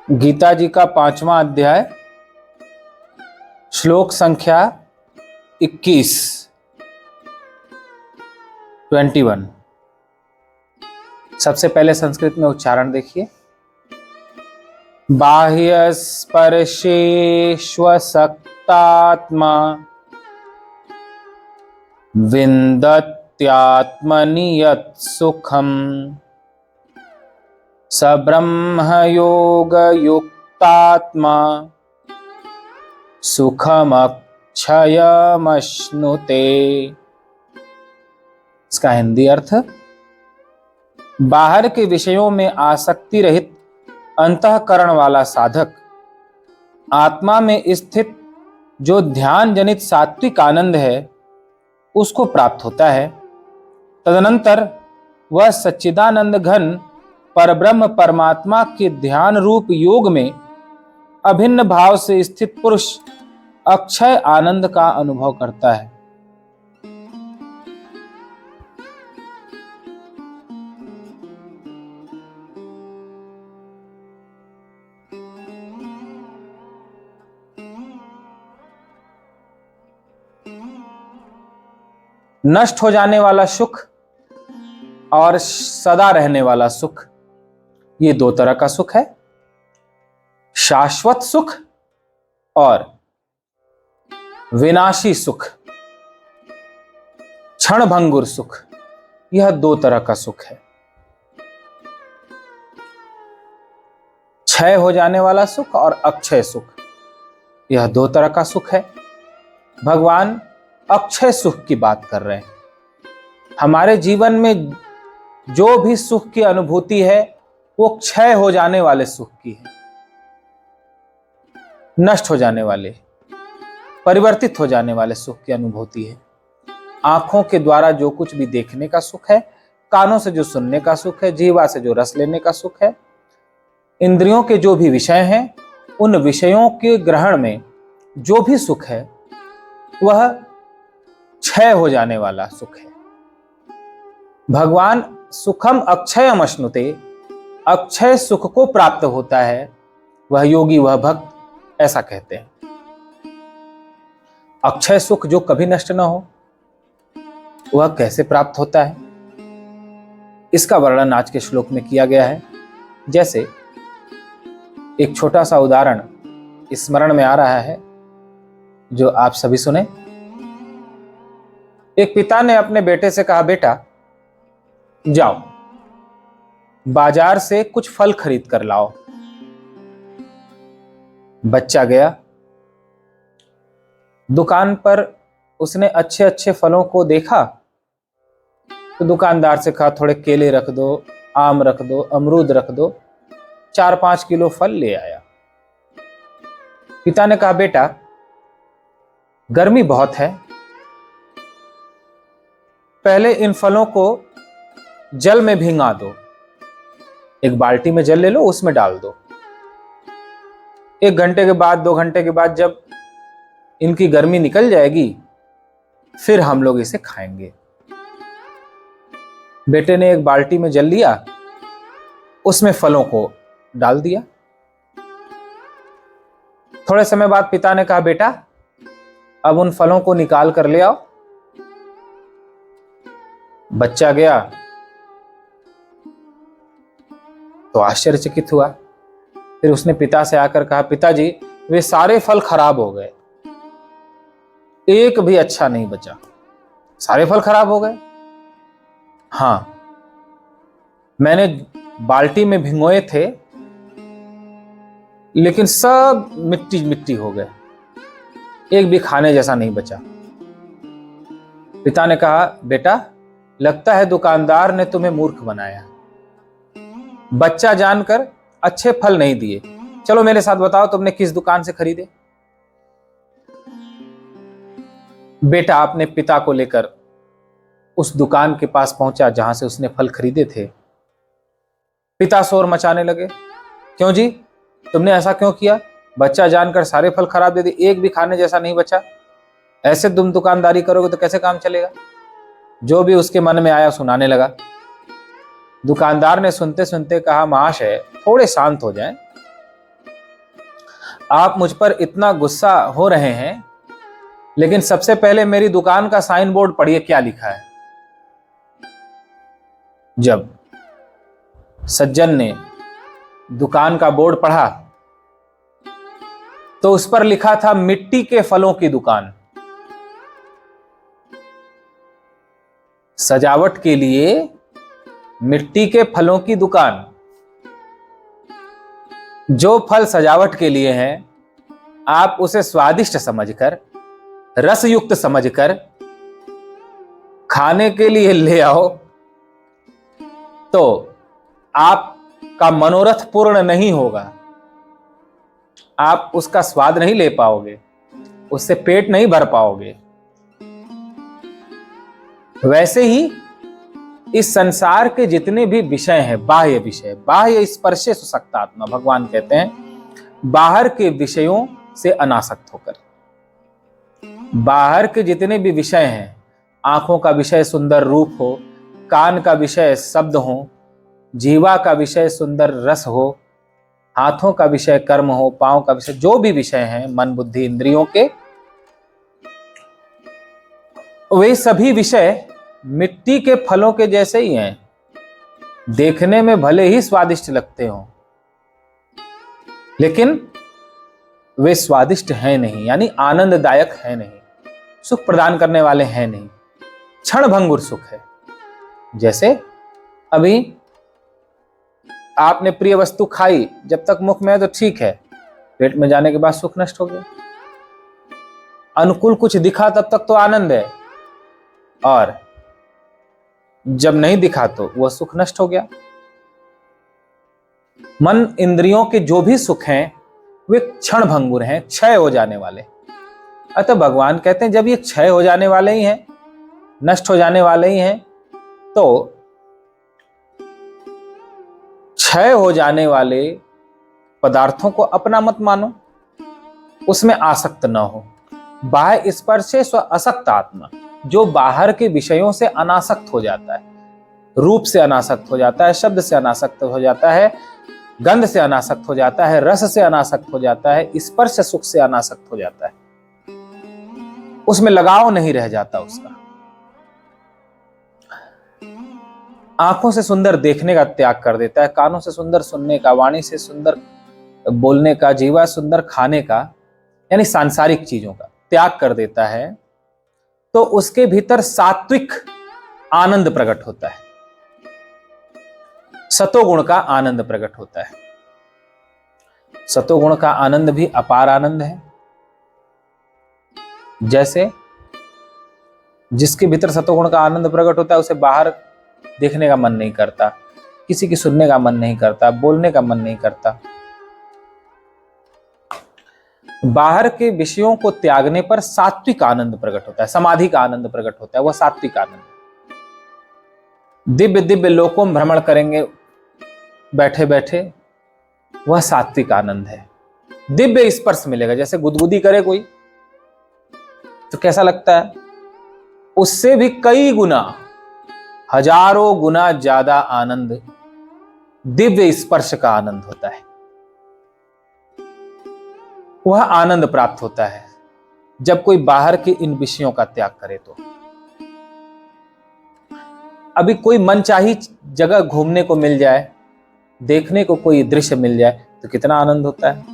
गीता जी का 5वां अध्याय, श्लोक संख्या 21, 21। सबसे पहले संस्कृत में उच्चारण देखिए। बाह्य स्पर्शेष्वसक्तात्मा विन्दत्यात्मनि यत् सुखम् स ब्रह्मयोग युक्तात्मा सुखमक्षयमश्नुते। इसका हिंदी अर्थ, बाहर के विषयों में आसक्ति रहित अंतःकरण वाला साधक आत्मा में स्थित जो ध्यान जनित सात्विक आनंद है उसको प्राप्त होता है। तदनंतर वह सच्चिदानंद घन परब्रह्म परमात्मा के ध्यान रूप योग में अभिन्न भाव से स्थित पुरुष अक्षय आनंद का अनुभव करता है। नष्ट हो जाने वाला सुख और सदा रहने वाला सुख, ये दो तरह का सुख है। शाश्वत सुख और विनाशी सुख, क्षणभंगुर सुख, यह दो तरह का सुख है। क्षय हो जाने वाला सुख और अक्षय सुख, यह दो तरह का सुख है। भगवान अक्षय सुख की बात कर रहे हैं। हमारे जीवन में जो भी सुख की अनुभूति है वो क्षय हो जाने वाले सुख की है, नष्ट हो जाने वाले, परिवर्तित हो जाने वाले सुख की अनुभूति है। आंखों के द्वारा जो कुछ भी देखने का सुख है, कानों से जो सुनने का सुख है, जीवा से जो रस लेने का सुख है, इंद्रियों के जो भी विषय हैं, उन विषयों के ग्रहण में जो भी सुख है वह क्षय हो जाने वाला सुख है। भगवान सुखम अक्षयम अश्नुते, अक्षय सुख को प्राप्त होता है वह योगी, वह भक्त, ऐसा कहते हैं। अक्षय सुख जो कभी नष्ट न हो, वह कैसे प्राप्त होता है, इसका वर्णन आज के श्लोक में किया गया है। जैसे एक छोटा सा उदाहरण स्मरण में आ रहा है जो आप सभी सुने। एक पिता ने अपने बेटे से कहा, बेटा जाओ बाजार से कुछ फल खरीद कर लाओ। बच्चा गया, दुकान पर उसने अच्छे अच्छे फलों को देखा तो दुकानदार से कहा, थोड़े केले रख दो, आम रख दो, अमरूद रख दो। 4-5 किलो फल ले आया। पिता ने कहा, बेटा गर्मी बहुत है, पहले इन फलों को जल में भिंगा दो। एक बाल्टी में जल ले लो, उसमें डाल दो। 1 घंटे के बाद, 2 घंटे के बाद जब इनकी गर्मी निकल जाएगी फिर हम लोग इसे खाएंगे। बेटे ने एक बाल्टी में जल लिया, उसमें फलों को डाल दिया। थोड़े समय बाद पिता ने कहा, बेटा अब उन फलों को निकाल कर ले आओ। बच्चा गया तो आश्चर्यचकित हुआ। फिर उसने पिता से आकर कहा, पिताजी वे सारे फल खराब हो गए, एक भी अच्छा नहीं बचा। सारे फल खराब हो गए? हाँ, मैंने बाल्टी में भिगोए थे लेकिन सब मिट्टी मिट्टी हो गए, एक भी खाने जैसा नहीं बचा। पिता ने कहा, बेटा लगता है दुकानदार ने तुम्हें मूर्ख बनाया, बच्चा जानकर अच्छे फल नहीं दिए। चलो मेरे साथ बताओ तुमने किस दुकान से खरीदे। बेटा अपने पिता को लेकर उस दुकान के पास पहुंचा जहां से उसने फल खरीदे थे। पिता शोर मचाने लगे, क्यों जी तुमने ऐसा क्यों किया? बच्चा जानकर सारे फल खराब दे दिए, एक भी खाने जैसा नहीं बचा। ऐसे तुम दुकानदारी करोगे तो कैसे काम चलेगा? जो भी उसके मन में आया सुनाने लगा। दुकानदार ने सुनते सुनते कहा, महाशय थोड़े शांत हो जाएं, आप मुझ पर इतना गुस्सा हो रहे हैं, लेकिन सबसे पहले मेरी दुकान का साइन बोर्ड पढ़िए, क्या लिखा है। जब सज्जन ने दुकान का बोर्ड पढ़ा तो उस पर लिखा था मिट्टी के फलों की दुकान। सजावट के लिए मिट्टी के फलों की दुकान। जो फल सजावट के लिए हैं, आप उसे स्वादिष्ट समझकर, रसयुक्त समझकर खाने के लिए ले आओ तो आपका मनोरथ पूर्ण नहीं होगा। आप उसका स्वाद नहीं ले पाओगे, उससे पेट नहीं भर पाओगे। वैसे ही इस संसार के जितने भी विषय हैं, बाह्य विषय, बाह्य स्पर्शे सुसक्ता आत्मा, भगवान कहते हैं बाहर के विषयों से अनासक्त होकर। बाहर के जितने भी विषय हैं, आंखों का विषय सुंदर रूप हो, कान का विषय शब्द हो, जीवा का विषय सुंदर रस हो, हाथों का विषय कर्म हो, पांव का विषय, जो भी विषय हैं मन बुद्धि इंद्रियों के, वे सभी विषय मिट्टी के फलों के जैसे ही हैं। देखने में भले ही स्वादिष्ट लगते हो, लेकिन वे स्वादिष्ट हैं नहीं, यानी आनंददायक है नहीं, सुख प्रदान करने वाले हैं नहीं, क्षण भंगुर सुख है। जैसे अभी आपने प्रिय वस्तु खाई, जब तक मुख में है तो ठीक है, पेट में जाने के बाद सुख नष्ट हो गया। अनुकूल कुछ दिखा तब तक तो आनंद है, और जब नहीं दिखा तो वह सुख नष्ट हो गया। मन इंद्रियों के जो भी सुख हैं वे क्षण भंगुर हैं, क्षय हो जाने वाले। अतः भगवान कहते हैं जब ये क्षय हो जाने वाले ही हैं, नष्ट हो जाने वाले ही हैं, तो क्षय हो जाने वाले पदार्थों को अपना मत मानो, उसमें आसक्त न हो। बाह्य स्पर्शे स्व असक्त आत्मा, जो बाहर के विषयों से अनासक्त हो जाता है, रूप से अनासक्त हो जाता है, शब्द से अनासक्त हो जाता है, गंध से अनासक्त हो जाता है, रस से अनासक्त हो जाता है, स्पर्श सुख से अनासक्त हो जाता है, उसमें लगाव नहीं रह जाता उसका। आंखों से सुंदर देखने का त्याग कर देता है, कानों से सुंदर सुनने का, वाणी से सुंदर बोलने का, जीवा सुंदर खाने का, यानी सांसारिक चीजों का त्याग कर देता है, तो उसके भीतर सात्विक आनंद प्रकट होता है, सतोगुण का आनंद प्रकट होता है। सतोगुण का आनंद भी अपार आनंद है। जैसे जिसके भीतर सतोगुण का आनंद प्रकट होता है, उसे बाहर देखने का मन नहीं करता, किसी की सुनने का मन नहीं करता, बोलने का मन नहीं करता। बाहर के विषयों को त्यागने पर सात्विक आनंद प्रकट होता है, समाधि का आनंद प्रकट होता है, वह सात्विक आनंद। दिव्य दिव्य लोकों में भ्रमण करेंगे बैठे बैठे, वह सात्विक आनंद है। दिव्य स्पर्श मिलेगा, जैसे गुदगुदी करे कोई तो कैसा लगता है, उससे भी कई गुना, हजारों गुना ज्यादा आनंद दिव्य स्पर्श का आनंद होता है। वह आनंद प्राप्त होता है जब कोई बाहर के इन विषयों का त्याग करे। तो अभी कोई मनचाही जगह घूमने को मिल जाए, देखने को कोई दृश्य मिल जाए तो कितना आनंद होता है।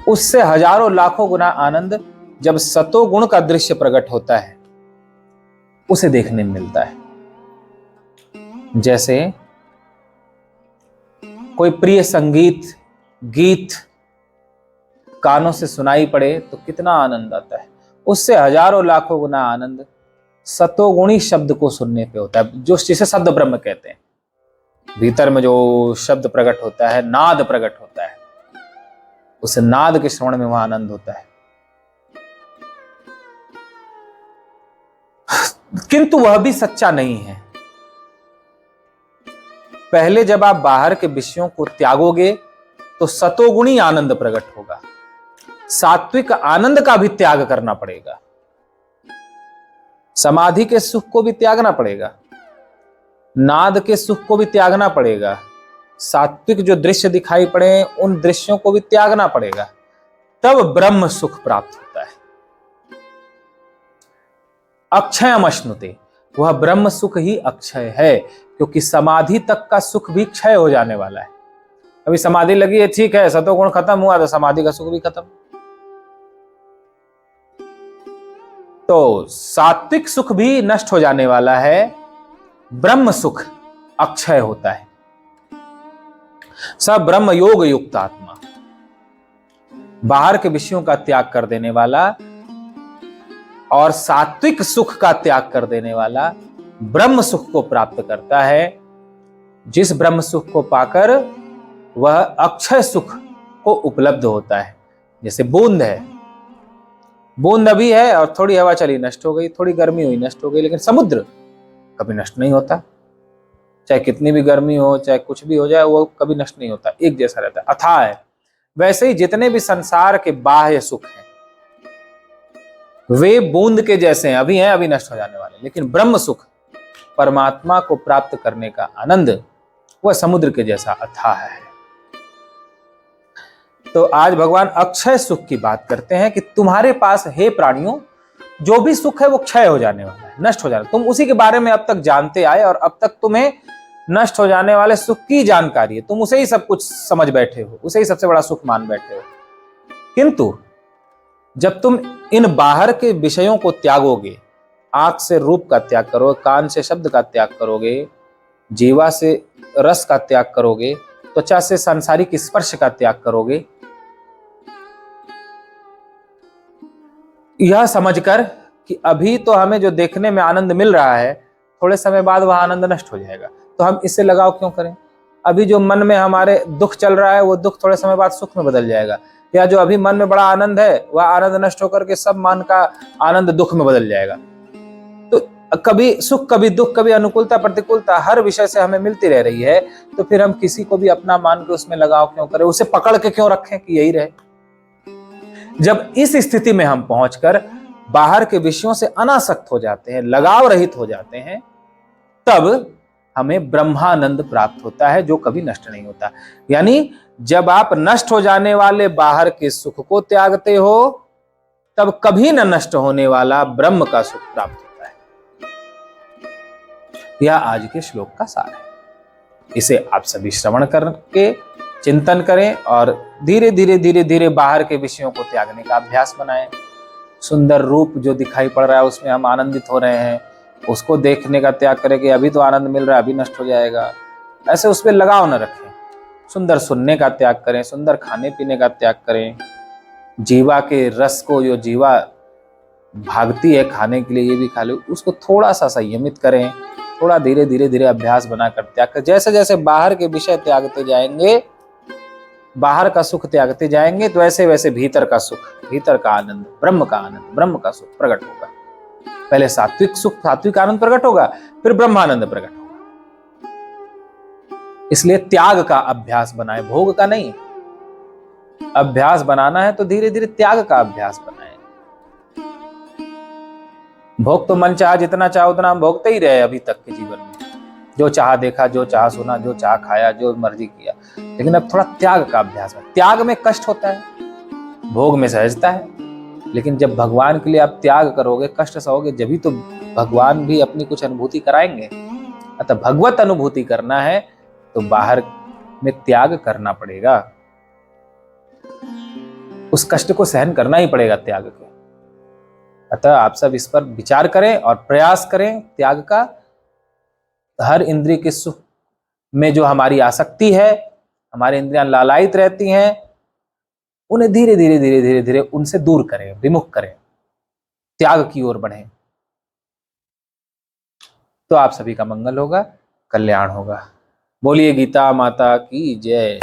उससे हजारों लाखों गुना आनंद जब सतोगुण का दृश्य प्रकट होता है, उसे देखने में मिलता है। जैसे कोई प्रिय संगीत, गीत कानों से सुनाई पड़े तो कितना आनंद आता है। उससे हजारों लाखों गुना आनंद सतोगुणी शब्द को सुनने पे होता है, जो जिसे शब्द ब्रह्म कहते हैं। भीतर में जो शब्द प्रकट होता है, नाद प्रकट होता है, उस नाद के श्रवण में वह आनंद होता है। किंतु वह भी सच्चा नहीं है। पहले जब आप बाहर के विषयों को त्यागोगे तो सतोगुणी आनंद प्रकट होगा, सात्विक आनंद का भी त्याग करना पड़ेगा, समाधि के सुख को भी त्यागना पड़ेगा, नाद के सुख को भी त्यागना पड़ेगा, सात्विक जो दृश्य दिखाई पड़े उन दृश्यों को भी त्यागना पड़ेगा, तब ब्रह्म सुख प्राप्त होता है। अक्षयम अश्नुते, वह ब्रह्म सुख ही अक्षय है, क्योंकि समाधि तक का सुख भी क्षय हो जाने वाला है। अभी समाधि लगी है, ठीक है, सतोगुण खत्म हुआ तो समाधि का सुख भी खत्म। तो सात्विक सुख भी नष्ट हो जाने वाला है, ब्रह्म सुख अक्षय होता है। स ब्रह्म योग युक्त आत्मा, बाहर के विषयों का त्याग कर देने वाला और सात्विक सुख का त्याग कर देने वाला ब्रह्म सुख को प्राप्त करता है, जिस ब्रह्म सुख को पाकर वह अक्षय सुख को उपलब्ध होता है। जैसे बूंद है, बूंद अभी है और थोड़ी हवा चली नष्ट हो गई, थोड़ी गर्मी हुई नष्ट हो गई, लेकिन समुद्र कभी नष्ट नहीं होता। चाहे कितनी भी गर्मी हो, चाहे कुछ भी हो जाए, वो कभी नष्ट नहीं होता, एक जैसा रहता है, अथाह है। वैसे ही जितने भी संसार के बाह्य सुख हैं वे बूंद के जैसे हैं, अभी हैं, अभी नष्ट हो जाने वाले। लेकिन ब्रह्म सुख, परमात्मा को प्राप्त करने का आनंद, वह समुद्र के जैसा अथाह है। तो आज भगवान अक्षय सुख की बात करते हैं कि तुम्हारे पास, हे प्राणियों, जो भी सुख है वो क्षय हो जाने वाला है, नष्ट हो जाना। तुम उसी के बारे में अब तक जानते आए और अब तक तुम्हें नष्ट हो जाने वाले सुख की जानकारी है, तुम उसे ही सब कुछ समझ बैठे हो, उसे ही सबसे बड़ा सुख मान बैठे हो। किंतु जब तुम इन बाहर के विषयों को त्यागोगे, आंख से रूप का त्याग करोगे, कान से शब्द का त्याग करोगे, जीवा से रस का त्याग करोगे, त्वचा से सांसारिक स्पर्श का त्याग करोगे, यह समझकर कि अभी तो हमें जो देखने में आनंद मिल रहा है, थोड़े समय बाद वह आनंद नष्ट हो जाएगा, तो हम इससे लगाव क्यों करें। अभी जो मन में हमारे दुख चल रहा है, वो दुख थोड़े समय बाद सुख में बदल जाएगा, या जो अभी मन में बड़ा आनंद है, वह आनंद नष्ट होकर के सब मन का आनंद दुख में बदल जाएगा। तो कभी सुख, कभी दुख, कभी अनुकूलता, प्रतिकूलता हर विषय से हमें मिलती रह रही है, तो फिर हम किसी को भी अपना मान के उसमें लगाव क्यों करें, उसे पकड़ के क्यों रखें कि यही रहे। जब इस स्थिति में हम पहुंचकर बाहर के विषयों से अनासक्त हो जाते हैं, लगाव रहित हो जाते हैं, तब हमें ब्रह्मानंद प्राप्त होता है, जो कभी नष्ट नहीं होता। यानी जब आप नष्ट हो जाने वाले बाहर के सुख को त्यागते हो, तब कभी न नष्ट होने वाला ब्रह्म का सुख प्राप्त होता है। यह आज के श्लोक का सार है। इसे आप सभी श्रवण करके चिंतन करें और धीरे धीरे धीरे धीरे बाहर के विषयों को त्यागने का अभ्यास बनाएं। सुंदर रूप जो दिखाई पड़ रहा है उसमें हम आनंदित हो रहे हैं, उसको देखने का त्याग करें कि अभी तो आनंद मिल रहा है, अभी नष्ट हो जाएगा, ऐसे उस पर लगाव न रखें। सुंदर सुनने का त्याग करें, सुंदर खाने पीने का त्याग करें, जीवा के रस को, जो जीवा भागती है खाने के लिए, ये भी खा लो, उसको थोड़ा सा संयमित करें, थोड़ा धीरे धीरे धीरे अभ्यास बनाकर त्याग कर। जैसे जैसे बाहर के विषय त्यागते जाएंगे, बाहर का सुख त्यागते जाएंगे, तो ऐसे वैसे भीतर का सुख, भीतर का आनंद, ब्रह्म का आनंद, ब्रह्म का सुख प्रकट होगा। पहले सात्विक सुख, सात्विक आनंद प्रकट होगा, फिर ब्रह्मानंद प्रकट होगा। इसलिए त्याग का अभ्यास बनाए, भोग का नहीं। अभ्यास बनाना है तो धीरे धीरे त्याग का अभ्यास बनाए। भोग तो मन चाह जितना चाह उतना हम भोगते ही रहे अभी तक के जीवन में, जो चाह देखा, जो चाह सुना, जो चाह खाया, जो मर्जी किया। लेकिन अब थोड़ा त्याग का अभ्यास है। त्याग में कष्ट होता है, भोग में सहजता है, लेकिन जब भगवान के लिए आप त्याग करोगे, कष्ट सहोगे, जब तो भगवान भी अपनी कुछ अनुभूति कराएंगे। अतः भगवत अनुभूति करना है तो बाहर में त्याग करना पड़ेगा, उस कष्ट को सहन करना ही पड़ेगा त्याग के। अतः आप सब इस पर विचार करें और प्रयास करें त्याग का। हर इंद्रिय के सुख में जो हमारी आसक्ति है, हमारी इंद्रियां लालायित रहती हैं, उन्हें धीरे धीरे धीरे धीरे धीरे उनसे दूर करें, विमुख करें, त्याग की ओर बढ़ें, तो आप सभी का मंगल होगा, कल्याण होगा। बोलिए गीता माता की जय।